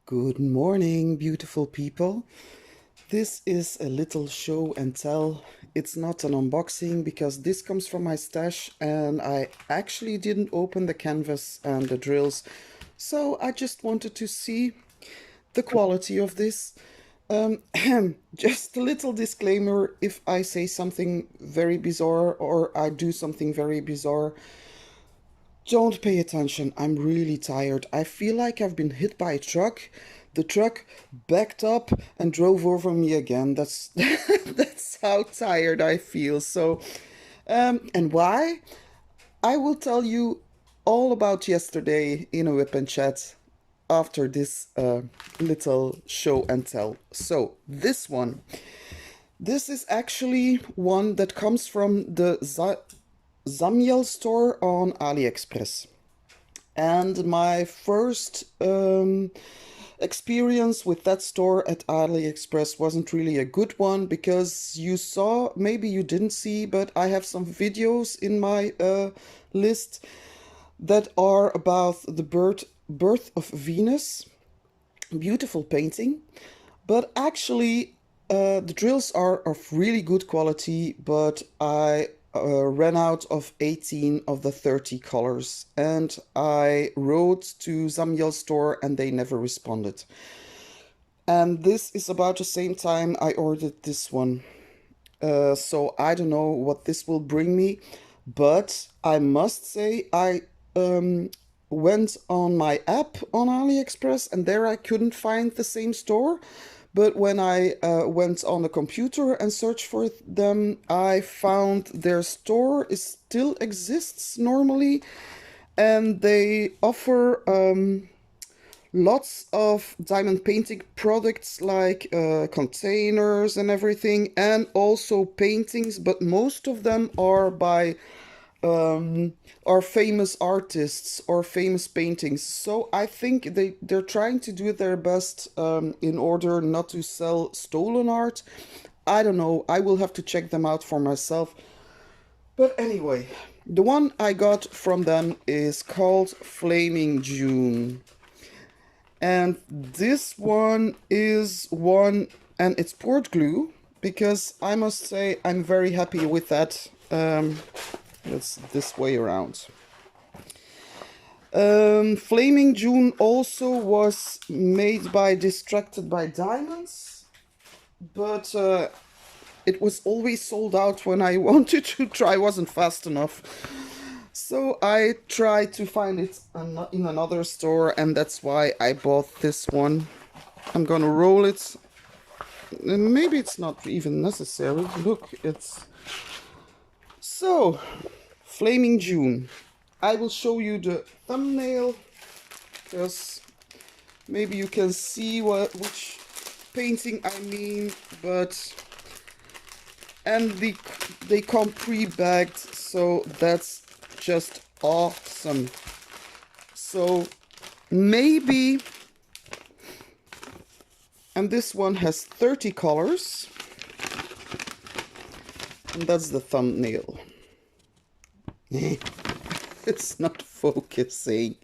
Good morning, beautiful people. This is a little show and tell. It's not an unboxing because this comes from my stash and I actually didn't open the canvas and the drills. So I just wanted to see the quality of this. Just a little disclaimer, if I say something very bizarre or I do something very bizarre, don't pay attention. I'm really tired. I feel like I've been hit by a truck. The truck backed up and drove over me again. That's that's how tired I feel. And why? I will tell you all about yesterday in a whip and chat after this little show and tell. So this is actually one that comes from the Zamiel store on AliExpress. And my first experience with that store at AliExpress wasn't really a good one because you saw, maybe you didn't see, but I have some videos in my list that are about the birth of Venus. Beautiful painting. But actually, the drills are of really good quality, but I ran out of 18 of the 30 colors. And I wrote to Zamiel store and they never responded. And this is about the same time I ordered this one. So I don't know what this will bring me. But I must say, I went on my app on AliExpress and there I couldn't find the same store. But when I went on the computer and searched for them, I found their store still exists normally. And they offer lots of diamond painting products like containers and everything, and also paintings, but most of them are by are famous artists or famous paintings. So I think they're trying to do their best in order not to sell stolen art. I don't know. I will have to check them out for myself. But anyway, the one I got from them is called Flaming June. And this one is one, and it's poured glue, because I must say I'm very happy with that. It's this way around. Flaming June also was made by Distracted by Diamonds, but it was always sold out when I wanted to try, wasn't fast enough. So I tried to find it in another store, and that's why I bought this one. I'm gonna roll it. And maybe it's not even necessary. Look, it's... So, Flaming June. I will show you the thumbnail, because maybe you can see which painting I mean, but... And they come pre-bagged, so that's just awesome. So maybe, and this one has 30 colors, and that's the thumbnail. It's not focusing.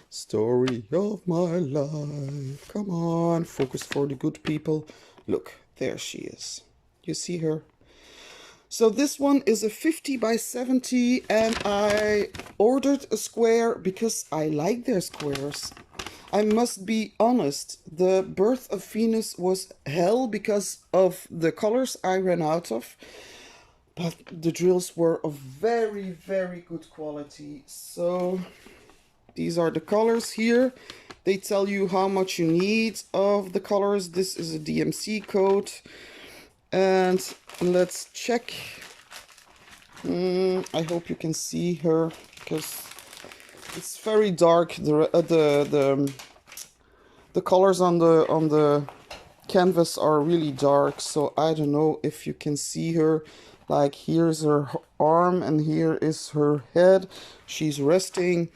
Story of my life. Come on, focus for the good people. Look, there she is. You see her? So this one is a 50 by 70, and I ordered a square because I like their squares. I must be honest, the birth of Venus was hell because of the colors I ran out of. But the drills were of very, very good quality. So these are the colors here. They tell you how much you need of the colors. This is a DMC code. And let's check. I hope you can see her, because it's very dark. The colors on the canvas are really dark, so I don't know if you can see her. Like, here's her arm and here is her head. She's resting.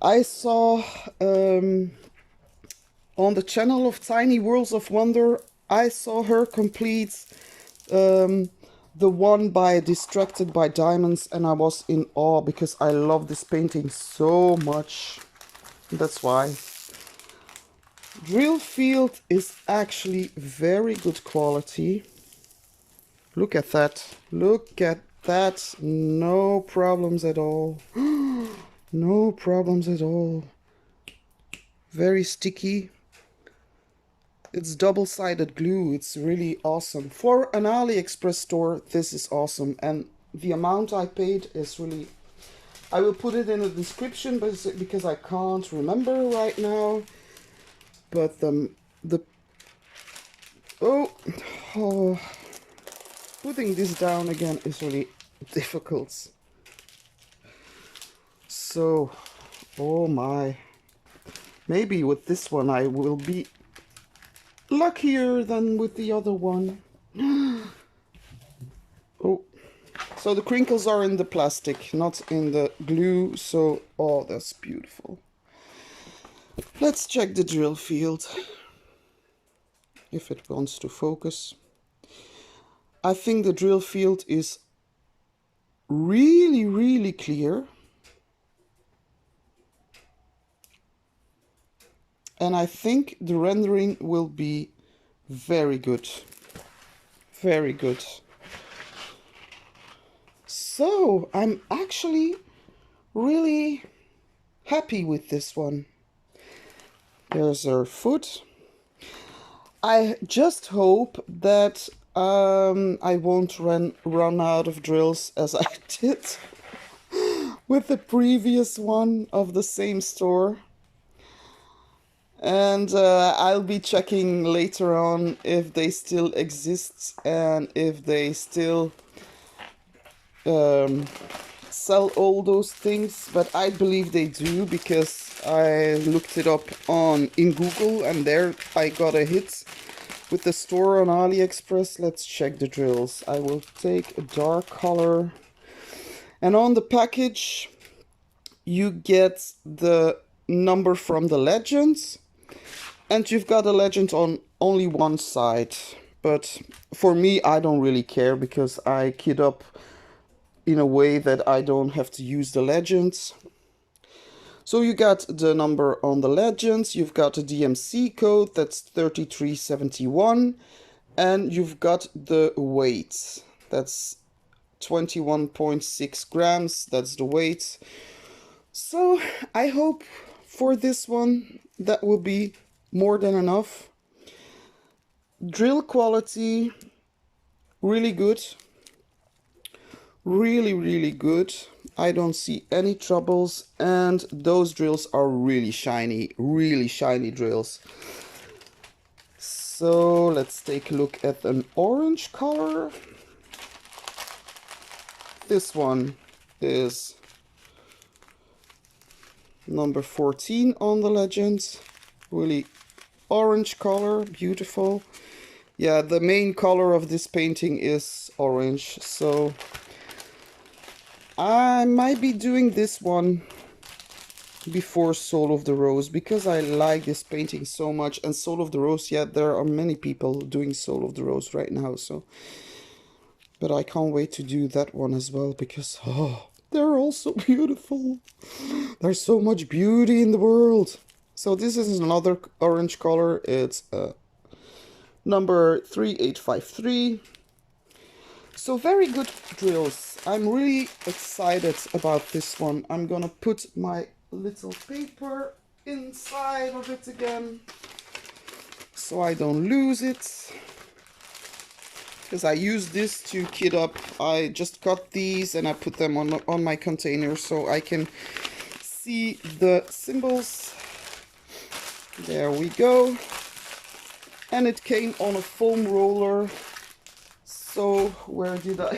I saw on the channel of Tiny Worlds of Wonder, I saw her complete the one by Distracted by Diamonds, and I was in awe because I love this painting so much. That's why. Drill field is actually very good quality. Look at that. Look at that. No problems at all. No problems at all. Very sticky. It's double-sided glue. It's really awesome. For an AliExpress store, this is awesome. And the amount I paid is really... I will put it in the description because I can't remember right now. But oh, putting this down again is really difficult. So, oh my. Maybe with this one I will be luckier than with the other one. Oh, so the crinkles are in the plastic, not in the glue. So, oh, that's beautiful. Let's check the drill field, if it wants to focus. I think the drill field is really, really clear. And I think the rendering will be very good. Very good. So I'm actually really happy with this one. There's her foot. I just hope that I won't run out of drills as I did with the previous one of the same store. And I'll be checking later on if they still exist and if they still sell all those things. But I believe they do, because I looked it up in Google and there I got a hit with the store on AliExpress. Let's check the drills. I will take a dark color. And on the package you get the number from the legends. And you've got a legend on only one side. But for me, I don't really care, because I kit up in a way that I don't have to use the legends. So you got the number on the legends, you've got a DMC code, that's 3371. And you've got the weight, that's 21.6 grams, that's the weight. So I hope for this one that will be more than enough. Drill quality, really good. Really, really good. I don't see any troubles, and those drills are really shiny drills. So let's take a look at an orange color. This one is number 14 on the legend. Really orange color, beautiful. Yeah, the main color of this painting is orange, so I might be doing this one before Soul of the Rose, because I like this painting so much. And Soul of the Rose, yeah, there are many people doing Soul of the Rose right now, so but I can't wait to do that one as well, because they're all so beautiful. There's so much beauty in the world. So this is another orange color. It's number 3853. So very good drills. I'm really excited about this one. I'm gonna put my little paper inside of it again, so I don't lose it, because I use this to kit up. I just cut these and I put them on my container so I can see the symbols. There we go. And it came on a foam roller. So where did I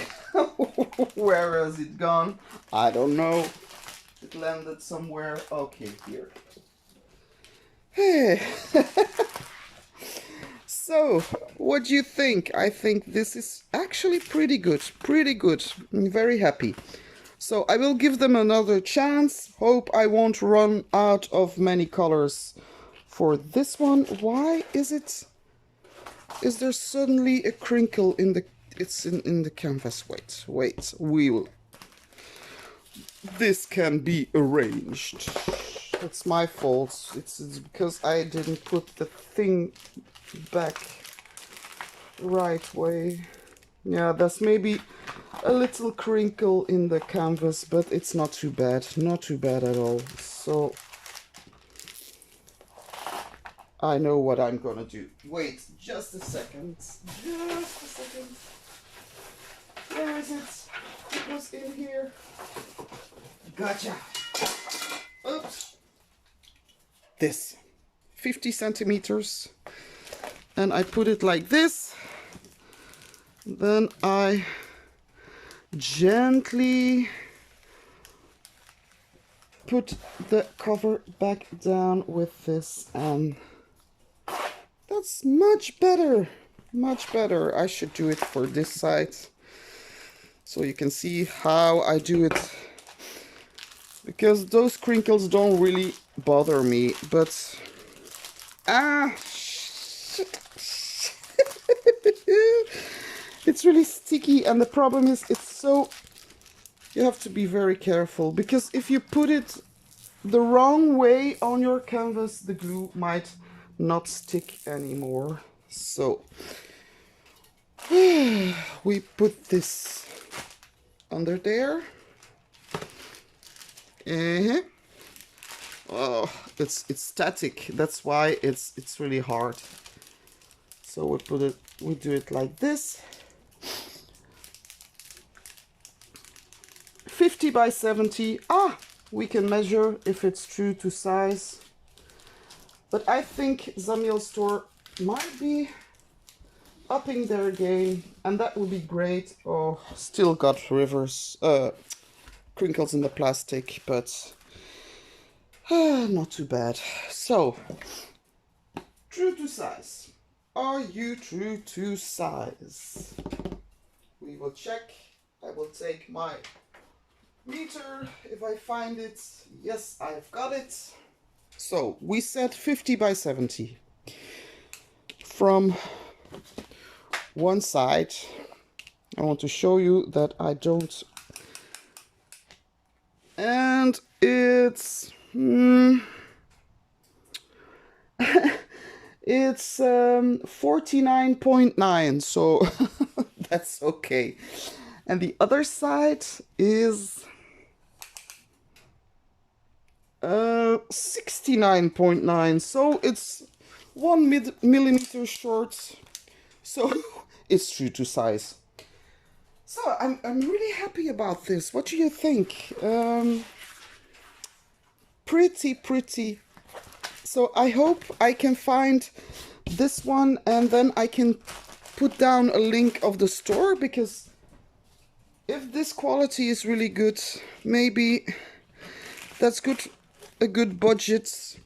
where has it gone? I don't know. It landed somewhere. Okay, here. Hey. So what do you think? I think this is actually pretty good. Pretty good. I'm very happy. So I will give them another chance. Hope I won't run out of many colors for this one. Why is it? Is there suddenly a crinkle in the... It's in the canvas. Wait, we will... This can be arranged. It's my fault. It's because I didn't put the thing back right way. Yeah, there's maybe a little crinkle in the canvas, but it's not too bad. Not too bad at all. So I know what I'm gonna do. Wait, just a second. Just a second. Where is it? It was in here. Gotcha. Oops. This. 50 centimeters. And I put it like this. Then I gently put the cover back down with this, and that's much better. Much better. I should do it for this side so you can see how I do it, because those crinkles don't really bother me, but shit. It's really sticky, and the problem is you have to be very careful, because if you put it the wrong way on your canvas, the glue might not stick anymore. So we put this under there. Oh, it's static. That's why it's really hard. So we do it like this. 50 by 70. We can measure if it's true to size. But I think Zamiel store might be upping their game, and that would be great. Oh, still got crinkles in the plastic, but not too bad. So, true to size. Are you true to size? We will check. I will take my meter if I find it. Yes, I've got it. So we said 50 by 70 from one side. I want to show you that I don't, and it's it's 49.9, so that's okay. And the other side is 69.9, so it's 1 millimeter short, so it's true to size. So I'm really happy about this. What do you think? Pretty. So I hope I can find this one, and then I can put down a link of the store, because if this quality is really good, maybe that's a good budget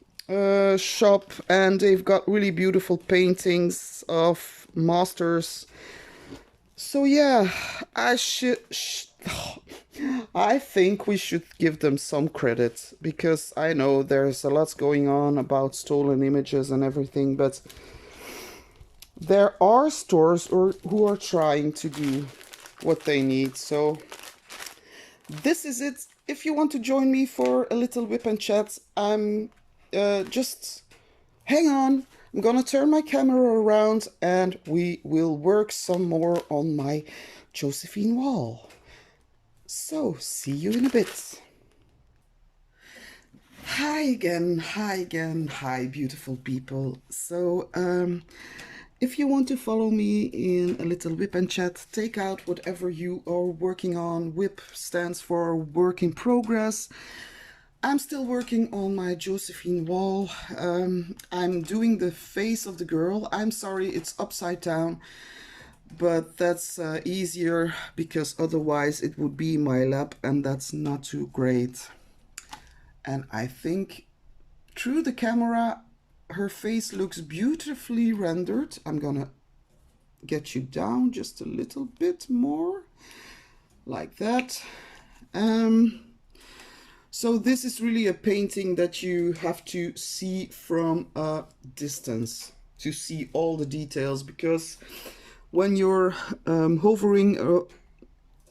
shop, and they've got really beautiful paintings of masters. So yeah, I think we should give them some credit, because I know there's a lot going on about stolen images and everything, but there are stores who are trying to do what they need. So this is it. If you want to join me for a little whip and chat, I'm just hang on. I'm gonna turn my camera around and we will work some more on my Josephine wall. So see you in a bit. Hi again, hi beautiful people. So if you want to follow me in a little whip and chat, take out whatever you are working on. Whip stands for work in progress. I'm still working on my Josephine wall. I'm doing the face of the girl. I'm sorry it's upside down, but that's easier, because otherwise it would be my lap, and that's not too great. And I think through the camera her face looks beautifully rendered. I'm gonna get you down just a little bit more, like that. So this is really a painting that you have to see from a distance to see all the details, because when you're hovering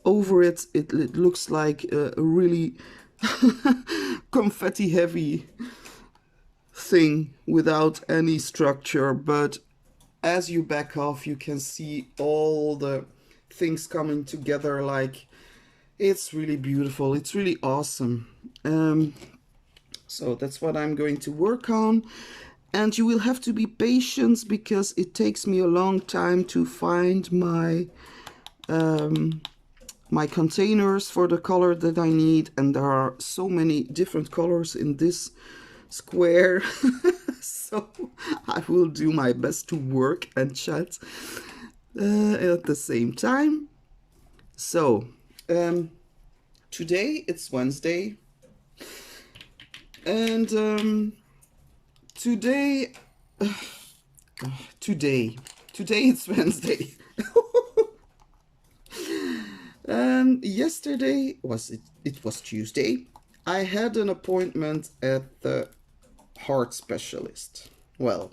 over it, it looks like a really confetti heavy thing without any structure, but as you back off, you can see all the things coming together. Like, it's really beautiful. It's really awesome. So that's what I'm going to work on. And you will have to be patient because it takes me a long time to find my containers for the color that I need. And there are so many different colors in this square. So I will do my best to work and chat at the same time. So today it's Wednesday, and today it's Wednesday. Yesterday it was Tuesday. I had an appointment at the heart specialist. Well,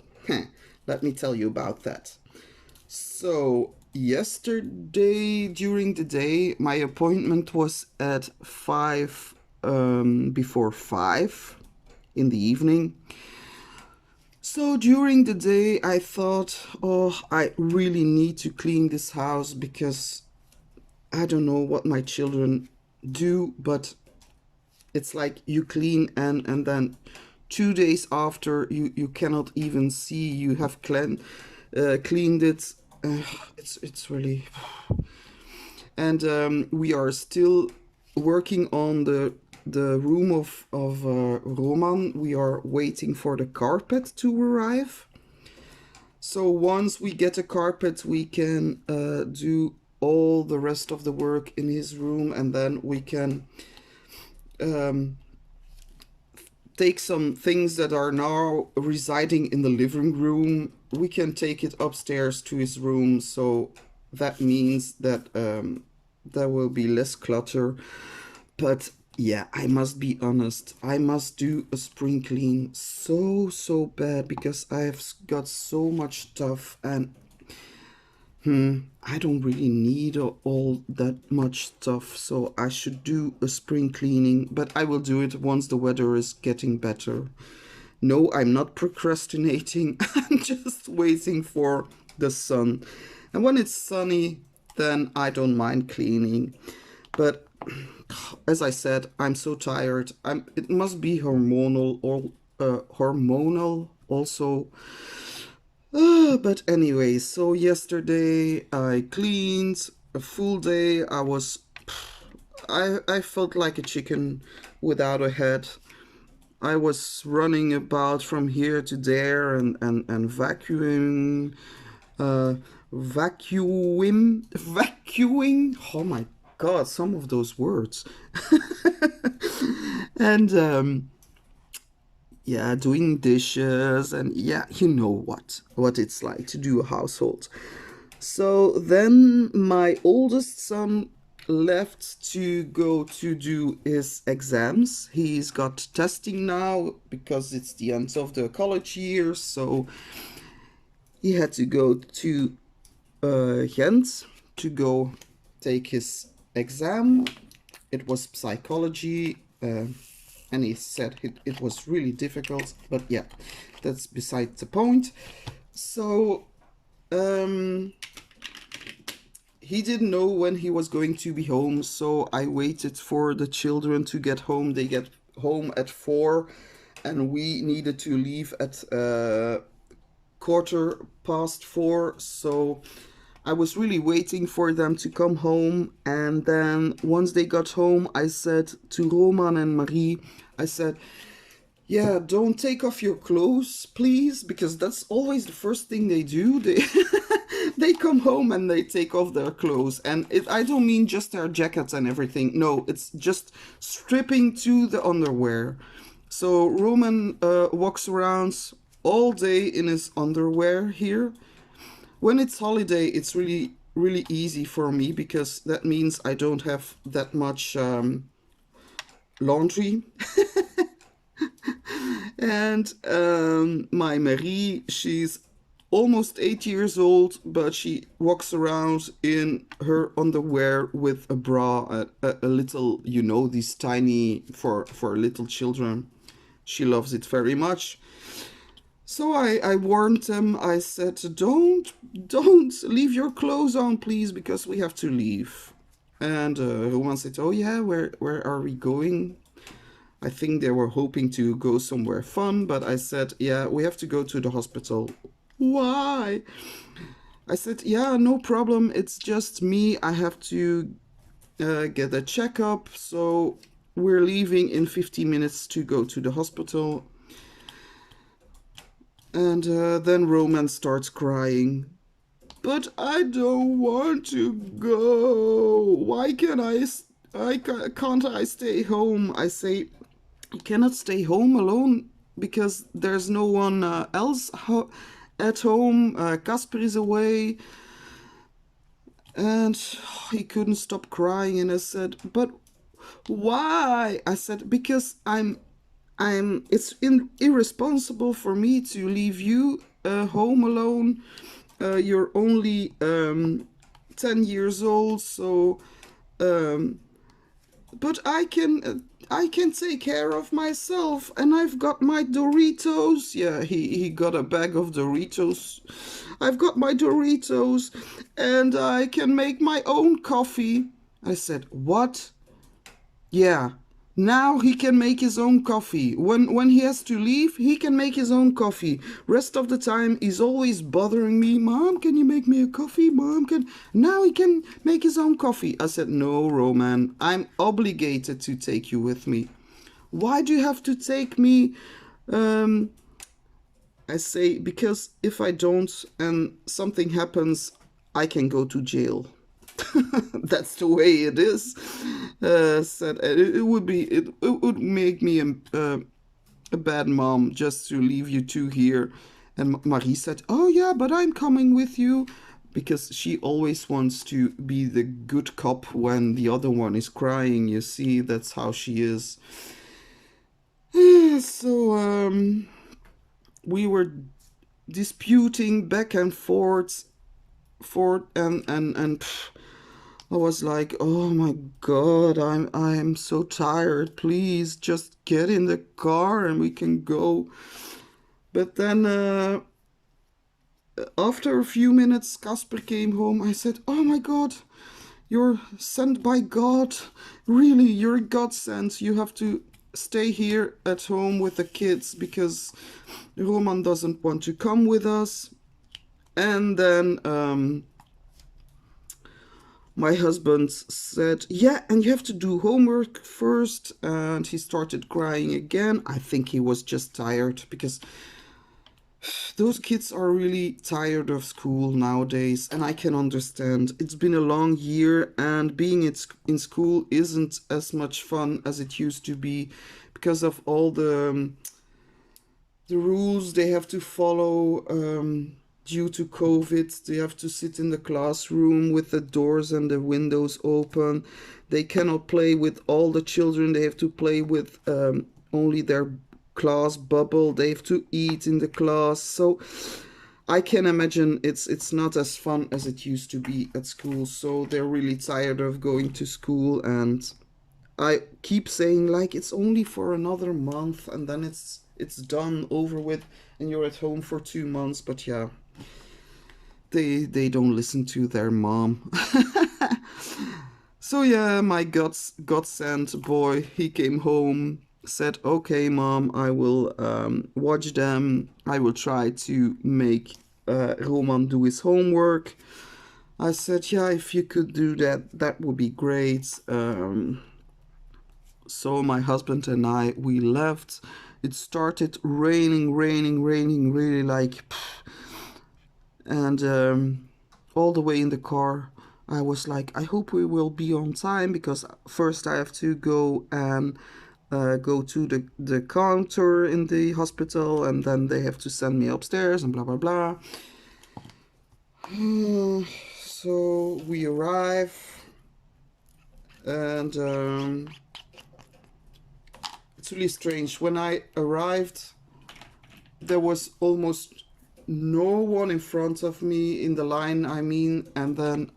let me tell you about that. So yesterday during the day, my appointment was at 5 before 5 in the evening. So during the day I thought, oh, I really need to clean this house because I don't know what my children do, but it's like you clean and then 2 days after you cannot even see you have cleaned it. It's really, and we are still working on the room of Roman. We are waiting for the carpet to arrive. So once we get a carpet, we can do all the rest of the work in his room, and then we can take some things that are now residing in the living room. We can take it upstairs to his room, so that means that there will be less clutter. But yeah, I must be honest, I must do a spring clean so bad because I've got so much stuff, and I don't really need all that much stuff, so I should do a spring cleaning, but I will do it once the weather is getting better. No, I'm not procrastinating. I'm just waiting for the sun. And when it's sunny, then I don't mind cleaning. But as I said, I'm so tired. It must be hormonal or hormonal also. But anyway, so yesterday I cleaned a full day. I felt like a chicken without a head. I was running about from here to there and vacuuming, vacuuming. Oh my God, some of those words. And yeah, doing dishes, and yeah, you know what it's like to do a household. So then my oldest son left to go to do his exams. He's got testing now because it's the end of the college year, so he had to go to Ghent to go take his exam. It was psychology, and he said it was really difficult, but yeah, that's beside the point. So he didn't know when he was going to be home, so I waited for the children to get home. They get home at 4, and we needed to leave at 4:15. So I was really waiting for them to come home, and then once they got home, I said to Roman and Marie, I said, yeah, don't take off your clothes, please, because that's always the first thing they do. They come home and they take off their clothes, and I don't mean just their jackets and everything. No, it's just stripping to the underwear. So Roman walks around all day in his underwear here. When it's holiday, it's really easy for me because that means I don't have that much laundry. And my Marie, she's almost 8 years old, but she walks around in her underwear with a bra, a little, you know, these tiny for little children. She loves it very much. So I warned them. I said, don't leave your clothes on, please, because we have to leave. And Roman said, oh yeah, where are we going? I think they were hoping to go somewhere fun, but I said, yeah, we have to go to the hospital. Why? I said, yeah, no problem. It's just me. I have to get a checkup. So we're leaving in 15 minutes to go to the hospital. And then Roman starts crying. But I don't want to go. Why can't I stay home? I say, you cannot stay home alone because there's no one else at home. Casper is away. And he couldn't stop crying, and I said, but why? I said, because it's irresponsible for me to leave you home alone. You're only 10 years old, so um, but I can take care of myself, and I've got my Doritos. Yeah, he got a bag of Doritos. I've got my Doritos, and I can make my own coffee. I said, what? Yeah. Now he can make his own coffee. When he has to leave, he can make his own coffee. Rest of the time, he's always bothering me. Mom, can you make me a coffee? Mom, can... Now he can make his own coffee. I said, no, Roman, I'm obligated to take you with me. Why do you have to take me? I say, because if I don't and something happens, I can go to jail. That's the way it is. Said it would be it would make me a bad mom just to leave you two here. And Marie said, "Oh yeah, but I'm coming with you." Because she always wants to be the good cop when the other one is crying. You see, that's how she is. So we were disputing back and forth, and I was like, oh my god, I'm so tired. Please just get in the car and we can go. But then after a few minutes, Casper came home. I said, oh my god, you're sent by God. Really, you're God sent. You have to stay here at home with the kids because Roman doesn't want to come with us. And then my husband said, yeah, and you have to do homework first. And he started crying again. I think he was just tired because those kids are really tired of school nowadays. And I can understand. It's been a long year, and being in school isn't as much fun as it used to be because of all the rules they have to follow. Due to COVID, they have to sit in the classroom with the doors and the windows open. They cannot play with all the children. They have to play with only their class bubble. They have to eat in the class. So I can imagine it's not as fun as it used to be at school. So they're really tired of going to school, and I keep saying like it's only for another month and then it's done over with and you're at home for 2 months. But yeah, they don't listen to their mom. So yeah, my God sent boy, he came home, said, okay mom, I will watch them. I will try to make Roman do his homework. I said, yeah, if you could do that, that would be great. So my husband and I, we left. It started raining, really like... And all the way in the car, I was like, I hope we will be on time, because first I have to go and go to the counter in the hospital, and then they have to send me upstairs and blah, blah, blah. So we arrive, and it's really strange. When I arrived, there was almost no one in front of me in the line, I mean, and then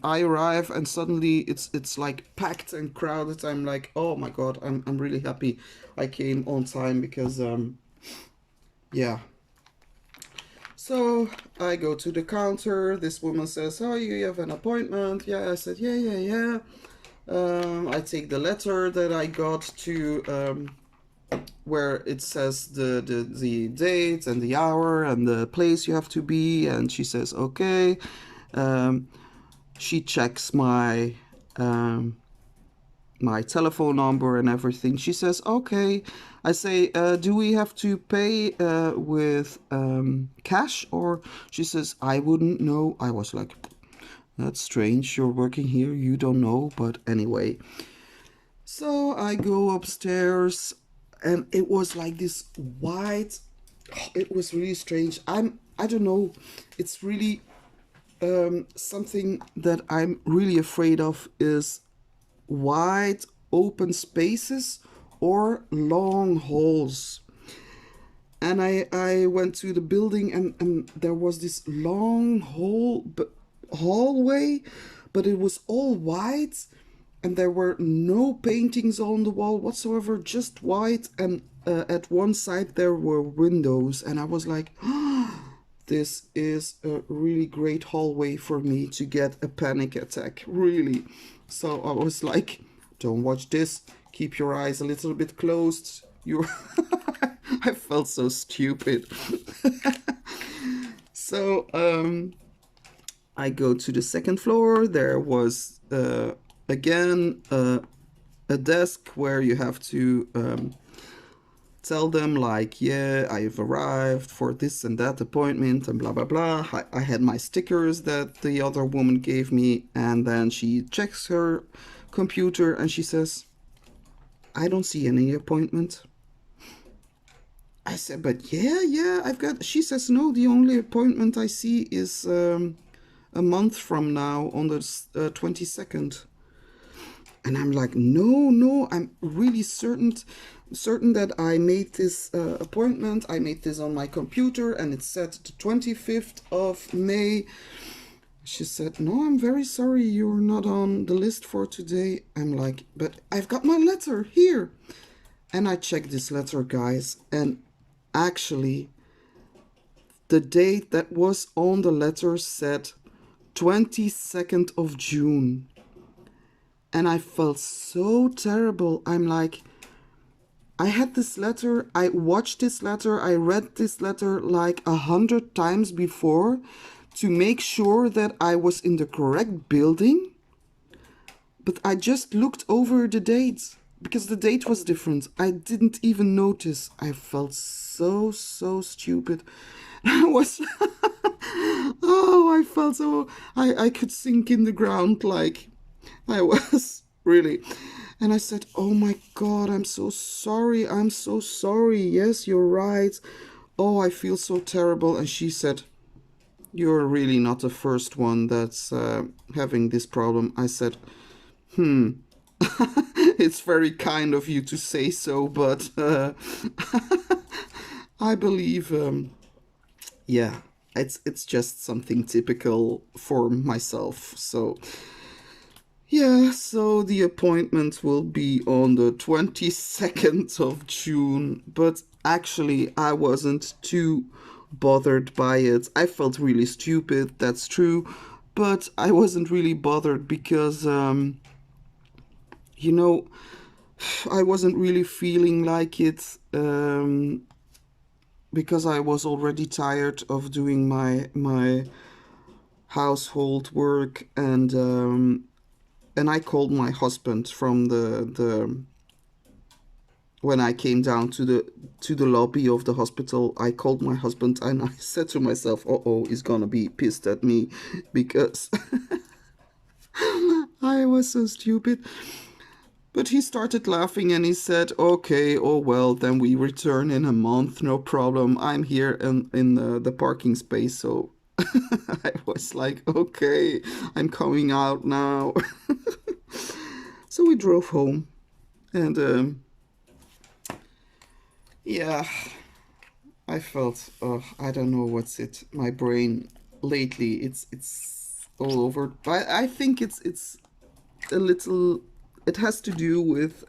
I arrive and suddenly it's like packed and crowded. I'm like, oh my god, I'm really happy I came on time because yeah. So I go to the counter. This woman says, "Oh, you have an appointment?" Yeah, I said, "Yeah, yeah, yeah." I take the letter that I got to where it says the date and the hour and the place you have to be, and she says, "Okay." Um, she checks um, my telephone number and everything. She says, "Okay." I say, "Do we have to pay with cash?" Or she says, "I wouldn't know." I was like, "That's strange. You're working here. You don't know." But anyway, so I go upstairs, and it was like this white. It was really strange. I don't know. It's really something that I'm really afraid of is wide open spaces or long halls. And I went to the building, and there was this long hallway, but it was all white, and there were no paintings on the wall whatsoever, just white. And at one side there were windows, and I was like, this is a really great hallway for me to get a panic attack, really. So I was like, don't watch this, keep your eyes a little bit closed. You I felt so stupid. So I go to the second floor. There was again a desk where you have to tell them like, yeah, I've arrived for this and that appointment and blah blah blah. I had my stickers that the other woman gave me, and then she checks her computer and she says, "I don't see any appointment." I said, "But yeah, I've got." She says, "No, the only appointment I see is a month from now on the 22nd." And I'm like, no, I'm really certain that I made this appointment. I made this on my computer, and it's set the 25th of May. She said, "No, I'm very sorry, you're not on the list for today." I'm like, "But I've got my letter here." And I checked this letter, guys, and actually, the date that was on the letter said 22nd of June. And I felt so terrible. I'm like, I had this letter, I watched this letter, I read this letter like 100 times before to make sure that I was in the correct building. But I just looked over the date because the date was different. I didn't even notice. I felt so stupid. I was, oh, I felt so, I could sink in the ground like I was really. And I said, "Oh my God, I'm so sorry. I'm so sorry. Yes, you're right. Oh, I feel so terrible." And she said, "You're really not the first one that's having this problem." I said, "It's very kind of you to say so, but I believe, yeah, it's just something typical for myself." So yeah, so the appointment will be on the 22nd of June, but actually I wasn't too bothered by it. I felt really stupid, that's true, but I wasn't really bothered because, you know, I wasn't really feeling like it because I was already tired of doing my household work, and I called my husband from the when I came down to the lobby of the hospital. I called my husband and I said to myself, "Uh oh, he's gonna be pissed at me because I was so stupid." But he started laughing and he said, "Okay, oh well, then we return in a month, no problem. I'm here in the parking space." So I was like, "Okay, I'm coming out now." So we drove home, and yeah, I felt, I don't know what's it. My brain lately, it's all over. But I think it's a little. It has to do with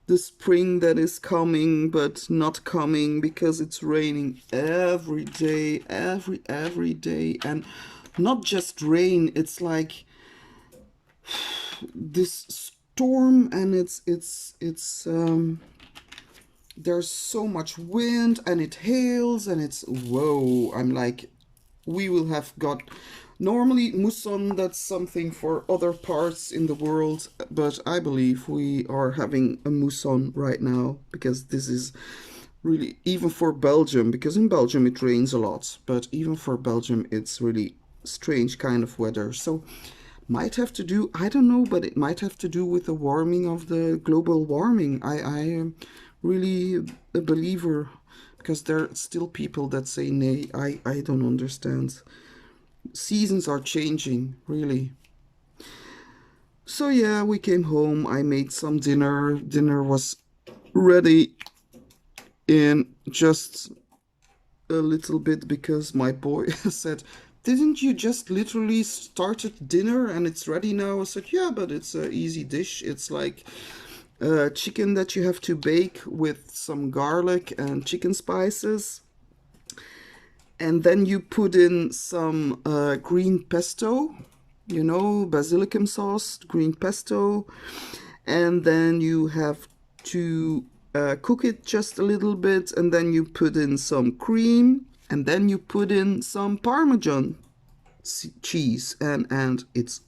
the spring that is coming, but not coming because it's raining every day, every day, and not just rain. It's like this storm, and it's there's so much wind and it hails and it's whoa. I'm like, we will have got normally muson, that's something for other parts in the world, but I believe we are having a muson right now because this is really, even for Belgium, because in Belgium it rains a lot, but even for Belgium it's really strange kind of weather. So might have to do, I don't know, but it might have to do with the warming of the global warming. I am really a believer, because there are still people that say nay. I don't understand. Seasons are changing, really. So yeah, we came home. I made some dinner. Dinner was ready in just a little bit because my boy said, "Didn't you just literally started dinner and it's ready now?" I said, "Yeah, but it's an easy dish. It's like chicken that you have to bake with some garlic and chicken spices. And then you put in some green pesto, you know, basilicum sauce, green pesto. And then you have to cook it just a little bit. And then you put in some cream. And then you put in some Parmesan cheese. And it's,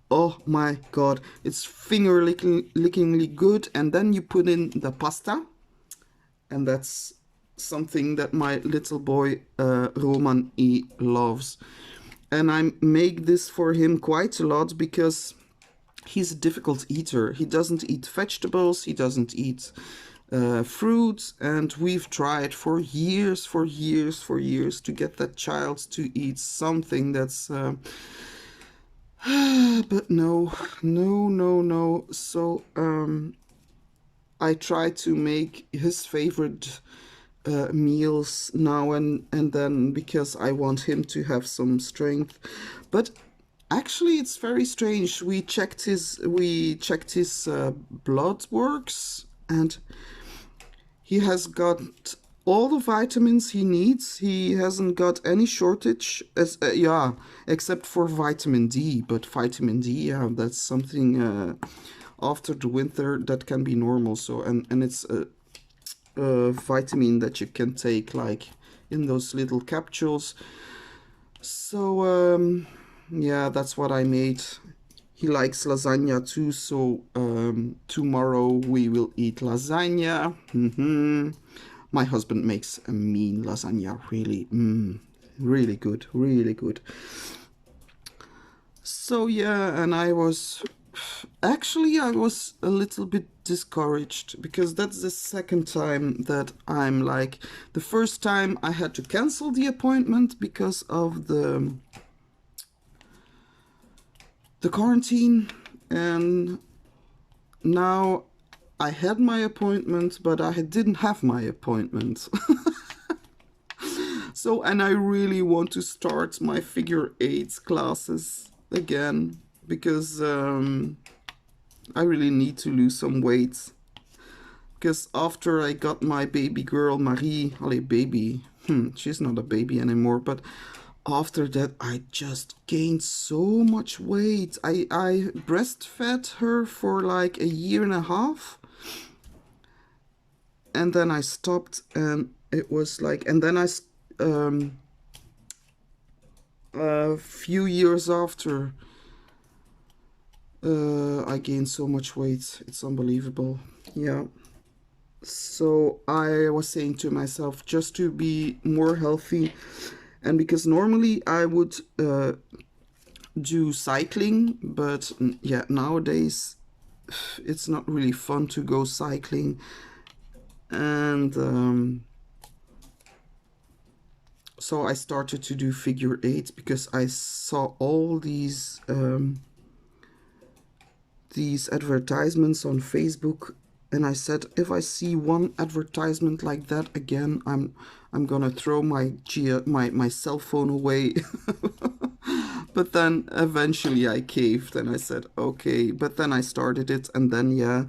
oh my God, it's finger lickingly good. And then you put in the pasta. And that's something that my little boy Roman loves. And I make this for him quite a lot because he's a difficult eater. He doesn't eat vegetables, he doesn't eat fruit, and we've tried for years to get that child to eat something that's but no. So I try to make his favorite meals now and then because I want him to have some strength. But actually, it's very strange. We checked his blood works, and he has got all the vitamins he needs. He hasn't got any shortage, as yeah, except for vitamin D. But vitamin D, yeah, that's something after the winter that can be normal. So and it's vitamin that you can take like in those little capsules. So yeah, that's what I made. He likes lasagna too, so tomorrow we will eat lasagna. My husband makes a mean lasagna, really, really good, really good. So yeah, and I was a little bit discouraged because that's the second time that I'm like, the first time I had to cancel the appointment because of the quarantine, and now I had my appointment, but I didn't have my appointment. So, and I really want to start my figure eights classes again because I really need to lose some weight. Because after I got my baby girl Marie, allez, baby, she's not a baby anymore, but after that I just gained so much weight. I breastfed her for like a year and a half, and then I stopped, and it was like, and then a few years after, I gained so much weight. It's unbelievable. Yeah. So I was saying to myself, just to be more healthy, and because normally I would do cycling, but yeah, nowadays it's not really fun to go cycling. And so I started to do figure eight because I saw all these advertisements on Facebook And I said, if I see one advertisement like that again, I'm gonna throw my cell phone away. But then eventually I caved and I said, okay. But then I started it, and then yeah,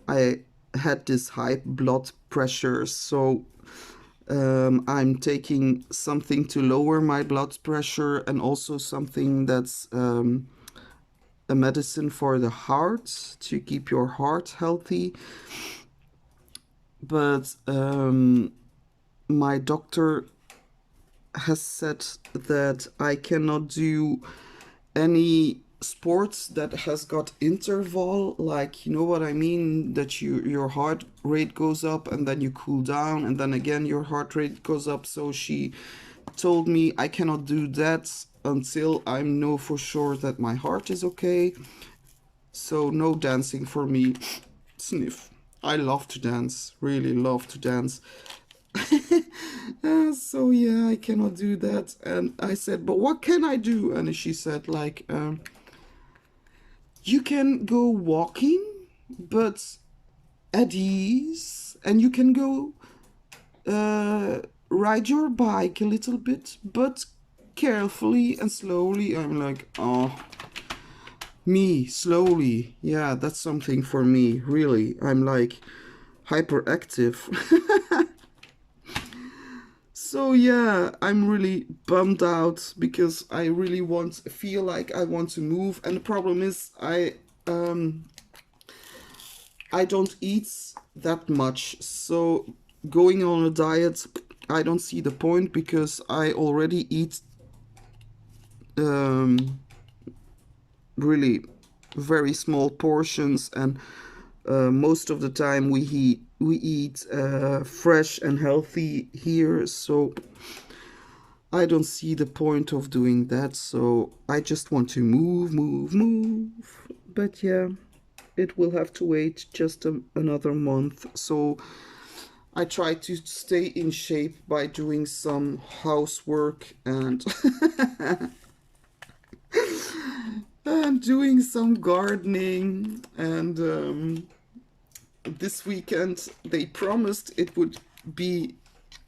I had this high blood pressure, so I'm taking something to lower my blood pressure, and also something that's a medicine for the heart to keep your heart healthy. But my doctor has said that I cannot do any sports that has got interval, like, you know what I mean, that your heart rate goes up and then you cool down and then again your heart rate goes up. So she told me I cannot do that until I know for sure that my heart is okay. So no dancing for me. Sniff. I love to dance, really love to dance. So yeah, I cannot do that. And I said, but what can I do? And she said, like, you can go walking, but at ease, and you can go ride your bike a little bit, but carefully and slowly. I'm like, oh, me, slowly. Yeah, that's something for me, really. I'm like hyperactive. So yeah, I'm really bummed out because I really feel like I want to move, and the problem is I don't eat that much. So going on a diet, I don't see the point because I already eat really very small portions, and most of the time we eat fresh and healthy here, so I don't see the point of doing that. So I just want to move. But yeah, it will have to wait just another month. So I try to stay in shape by doing some housework and and doing some gardening. And this weekend they promised it would be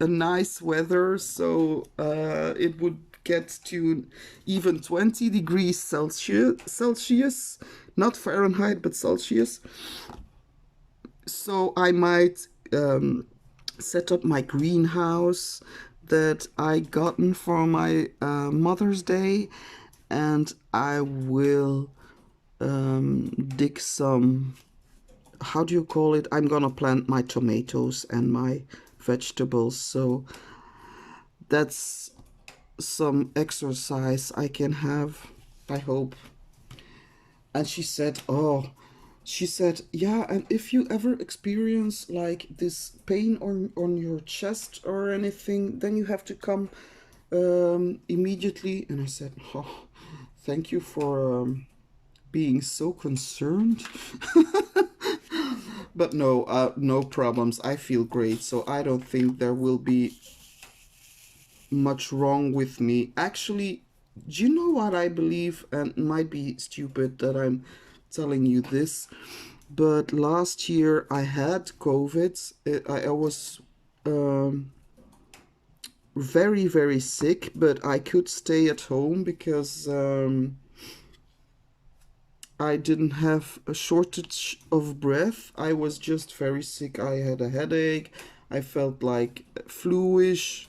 a nice weather, so it would get to even 20 degrees Celsius, not Fahrenheit, but Celsius. So I might set up my greenhouse that I gotten for my Mother's Day, and I will dig some, how do you call it? I'm gonna plant my tomatoes and my vegetables. So that's some exercise I can have, I hope. And she said, yeah, and if you ever experience like this pain on your chest or anything, then you have to come immediately. And I said, oh, thank you for being so concerned. But no, no problems. I feel great, so I don't think there will be much wrong with me. Actually, do you know what I believe? And it might be stupid that I'm telling you this, but last year I had COVID. I was very, very sick, but I could stay at home because I didn't have a shortage of breath. I was just very sick. I had a headache. I felt like flu-like.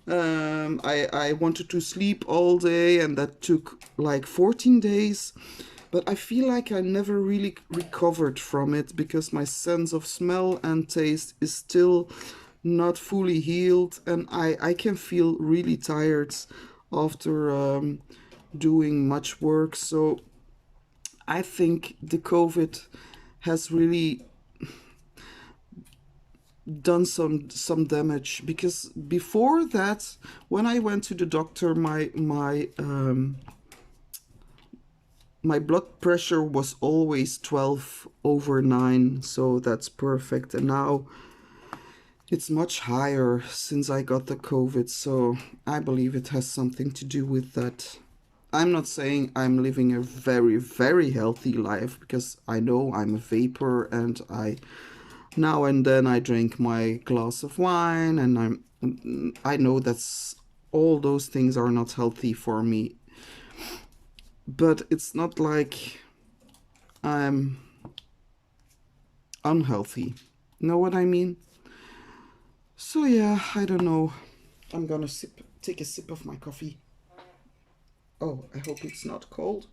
I wanted to sleep all day, and that took like 14 days. But I feel like I never really recovered from it because my sense of smell and taste is still not fully healed, and I can feel really tired after doing much work. So I think the COVID has really done some damage, because before that, when I went to the doctor, my blood pressure was always 12/9, so that's perfect. And now it's much higher since I got the COVID, so I believe it has something to do with that. I'm not saying I'm living a very, very healthy life, because I know I'm a vapor, and I now and then I drink my glass of wine, and I know that's all those things are not healthy for me. But it's not like I'm unhealthy. Know what I mean? So yeah, I don't know. I'm gonna take a sip of my coffee. Oh, I hope it's not cold.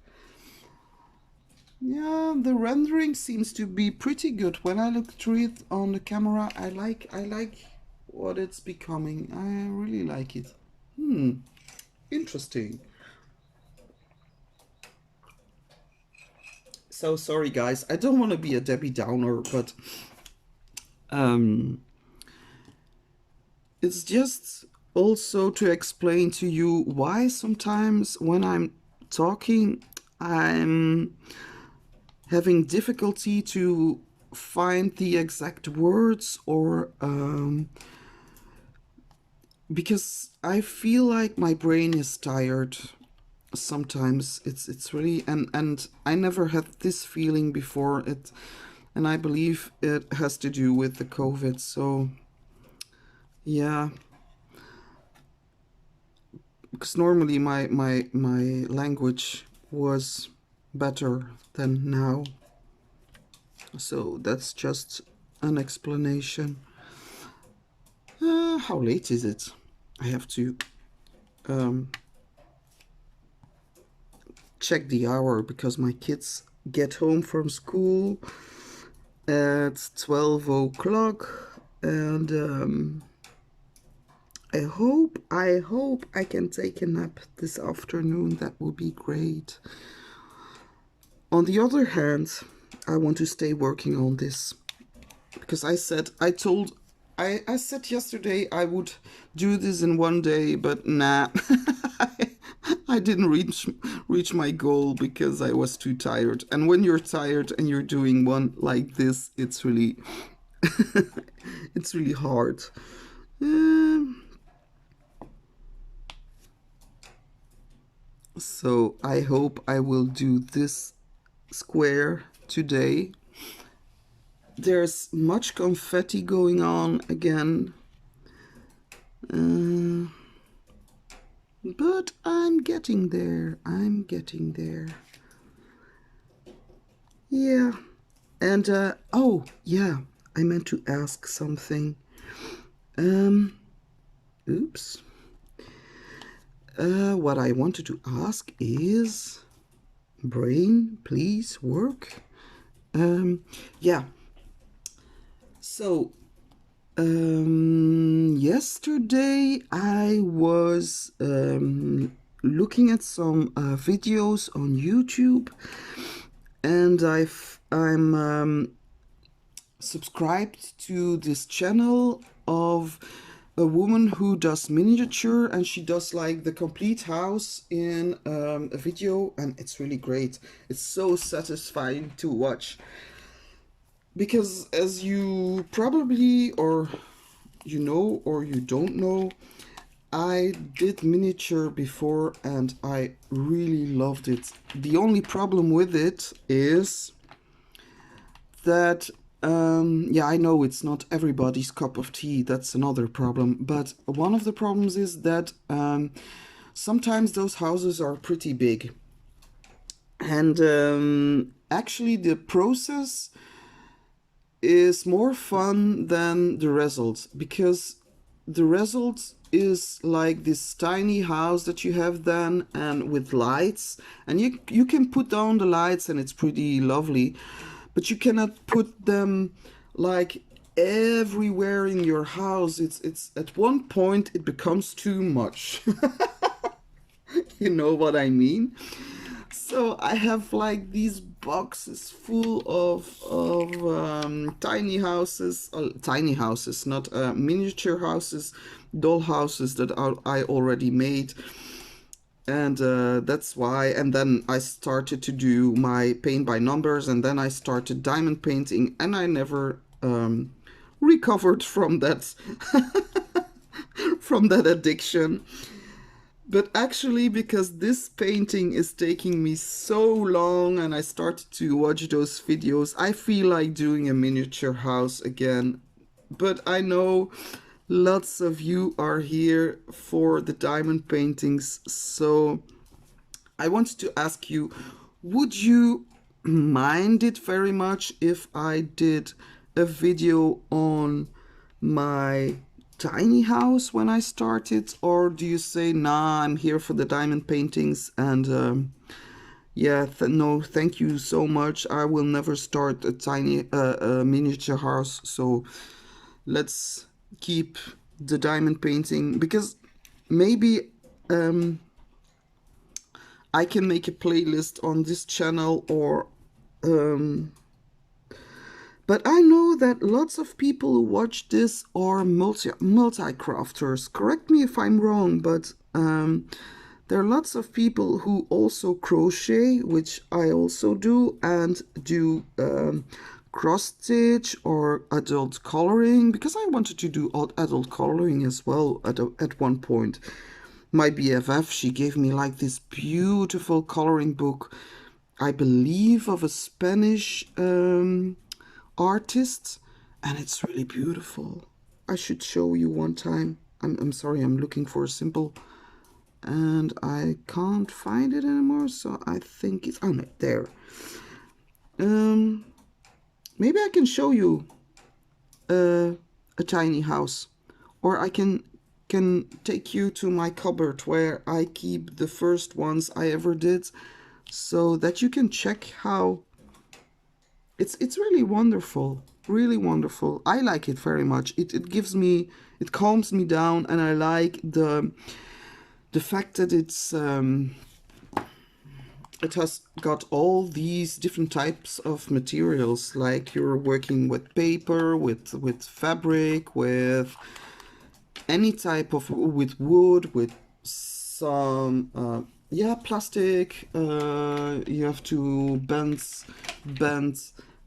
Yeah, the rendering seems to be pretty good. When I look through it on the camera, I like what it's becoming. I really like it. Interesting. So sorry guys, I don't want to be a Debbie Downer, but um it's just also to explain to you why sometimes when I'm talking, I'm having difficulty to find the exact words, or because I feel like my brain is tired. Sometimes it's really, and I never had this feeling before it, and I believe it has to do with the COVID. So yeah, because normally my language was better than now. So that's just an explanation. How late is it? I have to um, check the hour, because my kids get home from school at 12 o'clock, and I hope I can take a nap this afternoon. That would be great. On the other hand, I want to stay working on this, because I said yesterday I would do this in one day, but nah. I didn't reach my goal because I was too tired. And when you're tired and you're doing one like this, it's really it's really hard. So I hope I will do this square today. There's much confetti going on again. But I'm getting there. I'm getting there. Yeah. And, oh, yeah, I meant to ask something. Oops. What I wanted to ask is, brain, please work. Yeah. So, yesterday I was looking at some videos on YouTube, and I'm subscribed to this channel of a woman who does miniature, and she does like the complete house in a video, and it's really great. It's so satisfying to watch, because as you probably, or you know, or you don't know, I did miniature before and I really loved it. The only problem with it is that yeah, I know it's not everybody's cup of tea. That's another problem. But one of the problems is that sometimes those houses are pretty big. And actually the process is more fun than the result, because the result is like this tiny house that you have then, and with lights, and you can put down the lights and it's pretty lovely, but you cannot put them like everywhere in your house. It's at one point it becomes too much. You know what I mean? So I have like these boxes full of tiny houses, not miniature houses, doll houses that I already made, and that's why. And then I started to do my paint by numbers, and then I started diamond painting, and I never recovered from that from that addiction. But actually, because this painting is taking me so long and I started to watch those videos, I feel like doing a miniature house again. But I know lots of you are here for the diamond paintings, so I wanted to ask you, would you mind it very much if I did a video on my tiny house when I started, or do you say, nah, I'm here for the diamond paintings and yeah, no, thank you so much. I will never start a tiny miniature house, so let's keep the diamond painting because maybe I can make a playlist on this channel or but I know that lots of people who watch this are multi-crafters. Correct me if I'm wrong, but there are lots of people who also crochet, which I also do, and do cross stitch or adult coloring, because I wanted to do adult coloring as well at one point. My BFF, she gave me like this beautiful coloring book, I believe of a Spanish artist, and it's really beautiful. I should show you one time. I'm sorry, I'm looking for a simple and I can't find it anymore, so I think it's, oh no, there. Maybe I can show you a tiny house, or I can take you to my cupboard where I keep the first ones I ever did, so that you can check how it's really wonderful, really wonderful. I like it very much. It gives me, it calms me down, and I like the fact that it has got all these different types of materials, like you're working with paper, with fabric, with any type of, with wood, with some yeah, plastic. You have to bend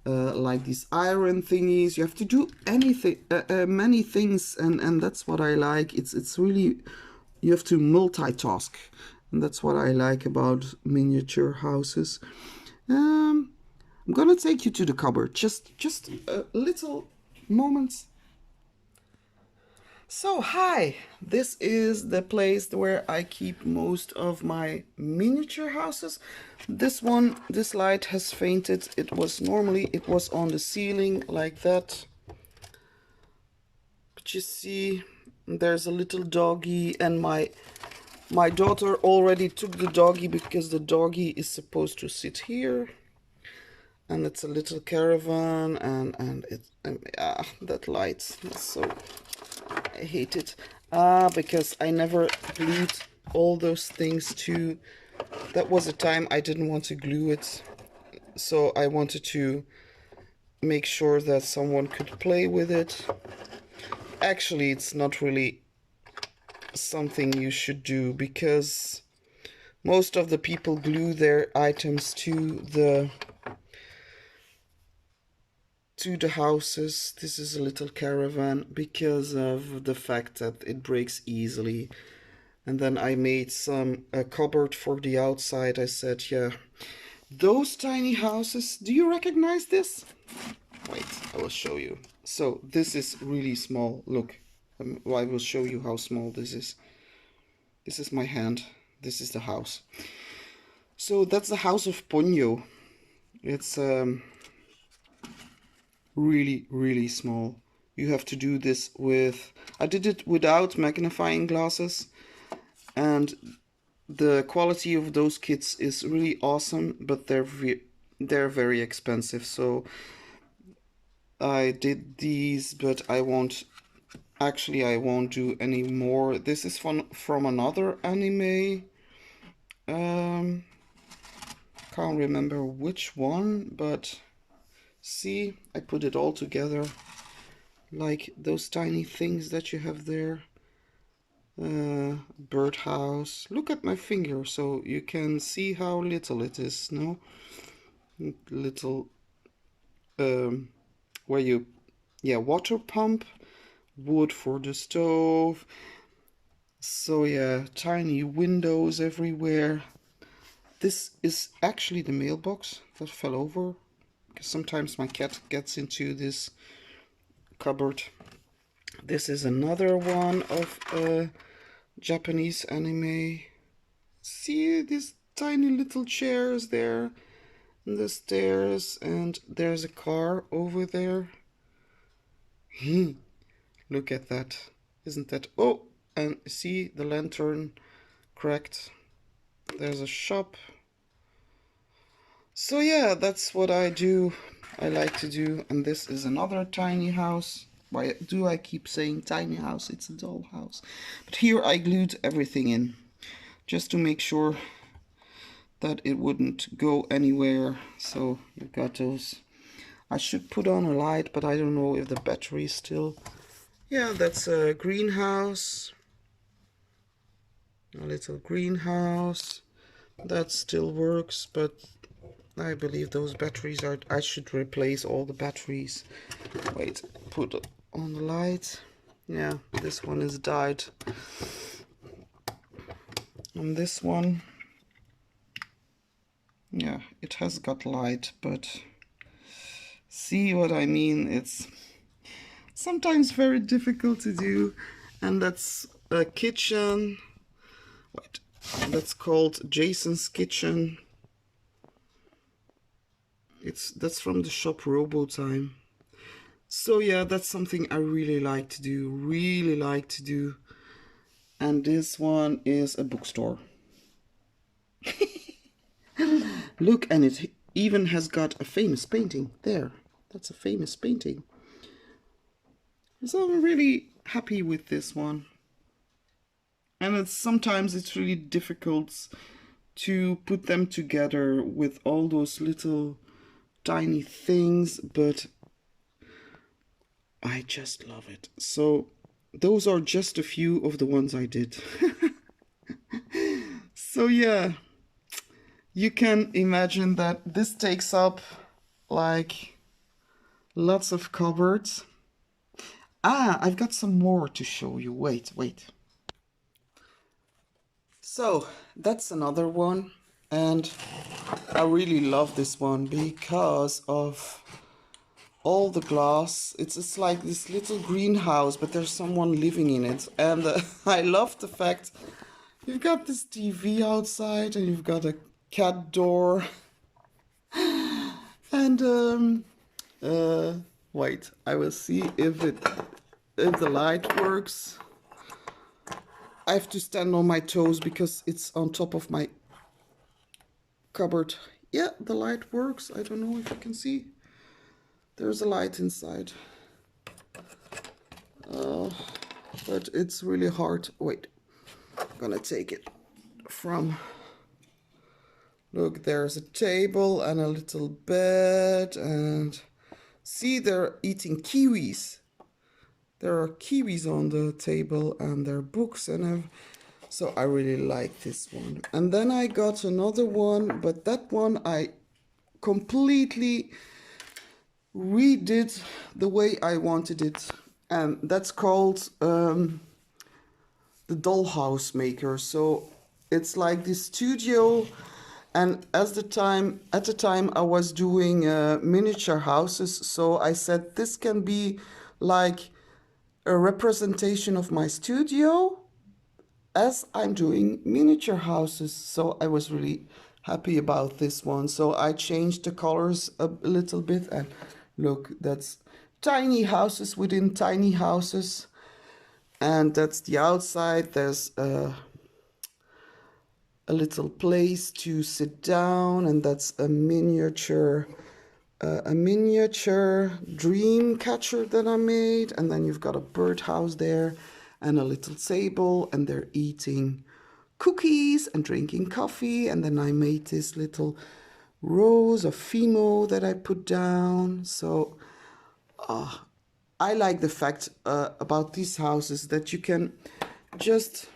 like these iron thingies. You have to do anything, many things, and that's what I like. It's really, you have to multitask, and that's what I like about miniature houses. I'm gonna take you to the cupboard, just a little moment. So hi, this is the place where I keep most of my miniature houses. This one, this light has fainted. It was on the ceiling like that. But you see, there's a little doggy, and my daughter already took the doggy because the doggy is supposed to sit here. And it's a little caravan, and it, that light, so I hate it. Because I never glued all those things to, that was a time I didn't want to glue it, so I wanted to make sure that someone could play with it. Actually, it's not really something you should do, because most of the people glue their items to the houses. This is a little caravan because of the fact that it breaks easily. And then I made a cupboard for the outside. I said, yeah, those tiny houses, do you recognize this? Wait, I will show you. So this is really small. Look, I will show you how small this is. This is my hand. This is the house. So that's the house of Ponyo. It's really small. You have to do this with, I did it without magnifying glasses, and the quality of those kits is really awesome, but they're very expensive. So I did these, but I won't do any more. This is from another anime. Can't remember which one, but see, I put it all together, like those tiny things that you have there. Birdhouse. Look at my finger, so you can see how little it is. No, little where you, yeah, water pump, wood for the stove, So yeah, tiny windows everywhere. This is actually the mailbox that fell over, because sometimes my cat gets into this cupboard. This is another one of Japanese anime. See these tiny little chairs there, and the stairs, and there's a car over there. Look at that. Isn't that... Oh, and see the lantern cracked. There's a shop. So yeah, that's what I do. I like to do. And this is another tiny house. Why do I keep saying tiny house? It's a doll house. But here I glued everything in, just to make sure that it wouldn't go anywhere. So you've got those. I should put on a light, but I don't know if the battery is still... Yeah, that's a greenhouse. A little greenhouse. That still works, but I believe those batteries are... I should replace all the batteries. Wait, put on the light. Yeah, this one is died. And this one... Yeah, it has got light, but... See what I mean? It's sometimes very difficult to do. And that's a kitchen. Wait, that's called Jason's Kitchen. That's from the shop Robotime. So yeah, that's something I really like to do, And this one is a bookstore. Look, and it even has got a famous painting there. That's a famous painting. So I'm really happy with this one. And sometimes it's really difficult to put them together with all those little tiny things, but I just love it. So those are just a few of the ones I did. So yeah, you can imagine that this takes up like lots of cupboards. Ah, I've got some more to show you. Wait. So that's another one, and I really love this one because of all the glass. It's like this little greenhouse, but there's someone living in it. And I love the fact you've got this TV outside and you've got a cat door. And wait, I will see if the light works. I have to stand on my toes because it's on top of my cupboard. Yeah, the light works. I don't know if you can see. There's a light inside. But it's really hard. Wait, I'm gonna take it from... Look, there's a table and a little bed, and see, they're eating kiwis. There are kiwis on the table, and there are books, and so I really like this one. And then I got another one, but that one I completely redid the way I wanted it, and that's called the dollhouse maker. So it's like this studio, and at the time I was doing miniature houses, so I said this can be like a representation of my studio as I'm doing miniature houses. So I was really happy about this one. So I changed the colors a little bit, and look, that's tiny houses within tiny houses. And that's the outside. There's a little place to sit down, and that's a miniature dream catcher that I made. And then you've got a birdhouse there and a little table, and they're eating cookies and drinking coffee. And then I made this little rose of Fimo that I put down. So I like the fact about these houses that you can just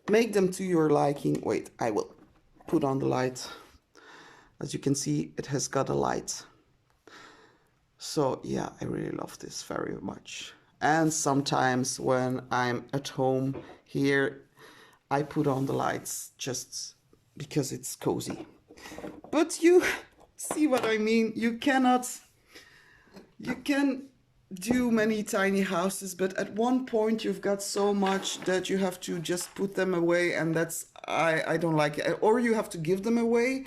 make them to your liking. Wait, I will put on the light. As you can see, it has got a light. So yeah, I really love this very much. And sometimes when I'm at home here, I put on the lights just because it's cozy. But you see what I mean? You can do many tiny houses, but at one point you've got so much that you have to just put them away, and I don't like it. Or you have to give them away,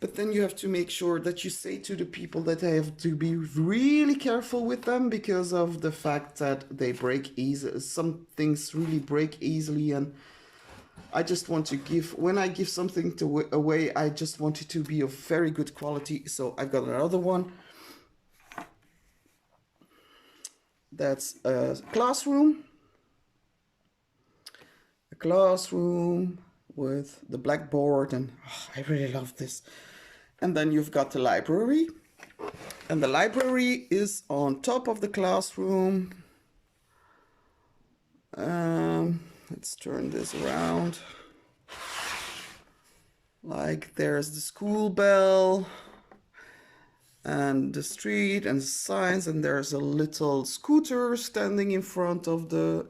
but then you have to make sure that you say to the people that they have to be really careful with them because of the fact that they break easily. Some things really break easily, and I just want to give, when I give something away, I just want it to be of very good quality. So I've got another one. That's a classroom. A classroom with the blackboard, and I really love this. And then you've got the library. And the library is on top of the classroom. Let's turn this around. Like there's the school bell and the street and the signs, and there's a little scooter standing in front of the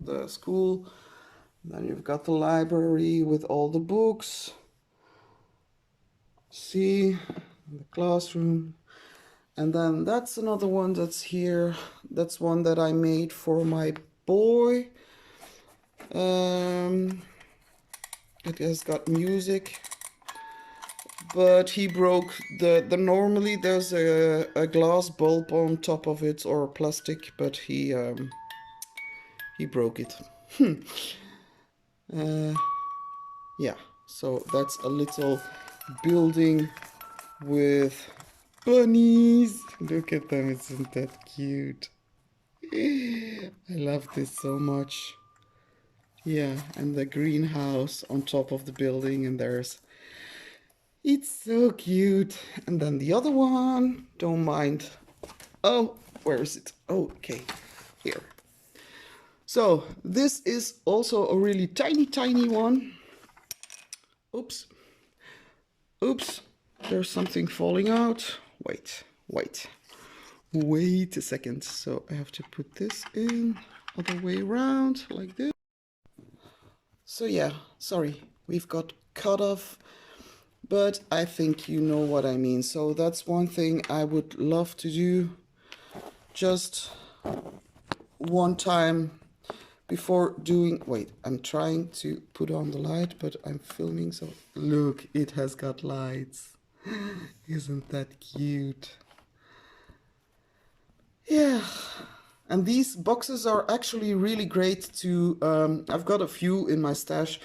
the school. Then you've got the library with all the books. See, the classroom. And then that's another one that's here. That's one that I made for my boy. It has got music, but he broke the normally there's a glass bulb on top of it, or plastic, but he broke it. Yeah, so that's a little building with bunnies. Look at them, isn't that cute? I love this so much. Yeah, and the greenhouse on top of the building, and it's so cute. And then the other one, don't mind. Oh, where is it? Oh, okay, here. So this is also a really tiny one. Oops. Oops, there's something falling out. Wait a second. So I have to put this in other way around, like this. So yeah, sorry, we've got cut off, but I think you know what I mean. So that's one thing I would love to do just one time before doing. Wait, I'm trying to put on the light, but I'm filming, so look, it has got lights. Isn't that cute? Yeah. And these boxes are actually really great to, I've got a few in my stash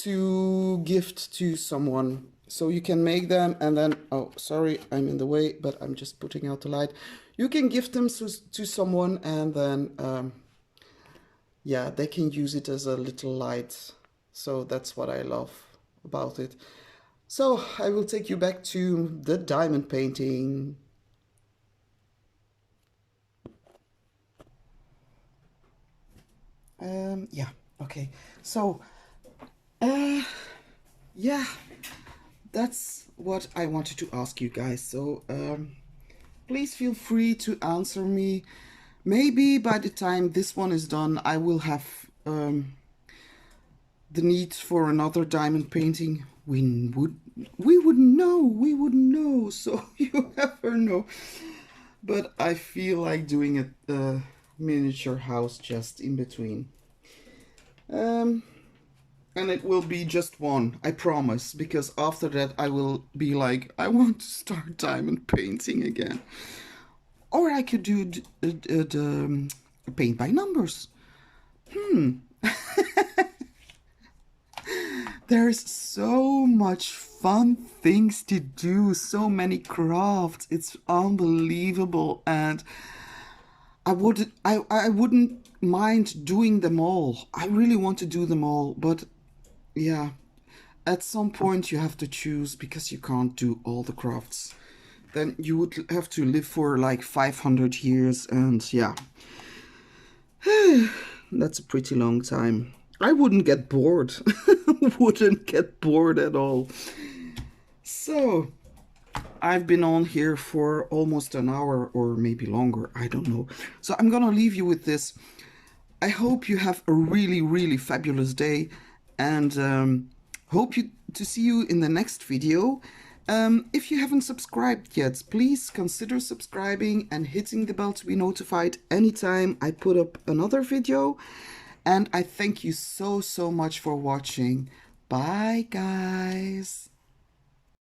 to gift to someone. So you can make them and then, oh, sorry, I'm in the way, but I'm just putting out the light. You can gift them to someone, and then, yeah, they can use it as a little light. So that's what I love about it. So I will take you back to the diamond painting. Yeah, okay. So, yeah, that's what I wanted to ask you guys. So, please feel free to answer me. Maybe by the time this one is done, I will have the need for another diamond painting. We wouldn't know. So you never know. But I feel like doing a miniature house just in between. And it will be just one, I promise, because after that I will be like, I want to start diamond painting again. Or I could do the paint by numbers. There's so much fun things to do, so many crafts. It's unbelievable, and I wouldn't mind doing them all. I really want to do them all, but yeah, at some point you have to choose, because you can't do all the crafts. Then you would have to live for like 500 years, and yeah, that's a pretty long time. I wouldn't get bored. Wouldn't get bored at all. So, I've been on here for almost an hour or maybe longer. I don't know. So I'm gonna leave you with this. I hope you have a really, really fabulous day, and hope to see you in the next video. If you haven't subscribed yet, please consider subscribing and hitting the bell to be notified anytime I put up another video. And I thank you so, so much for watching. Bye, guys.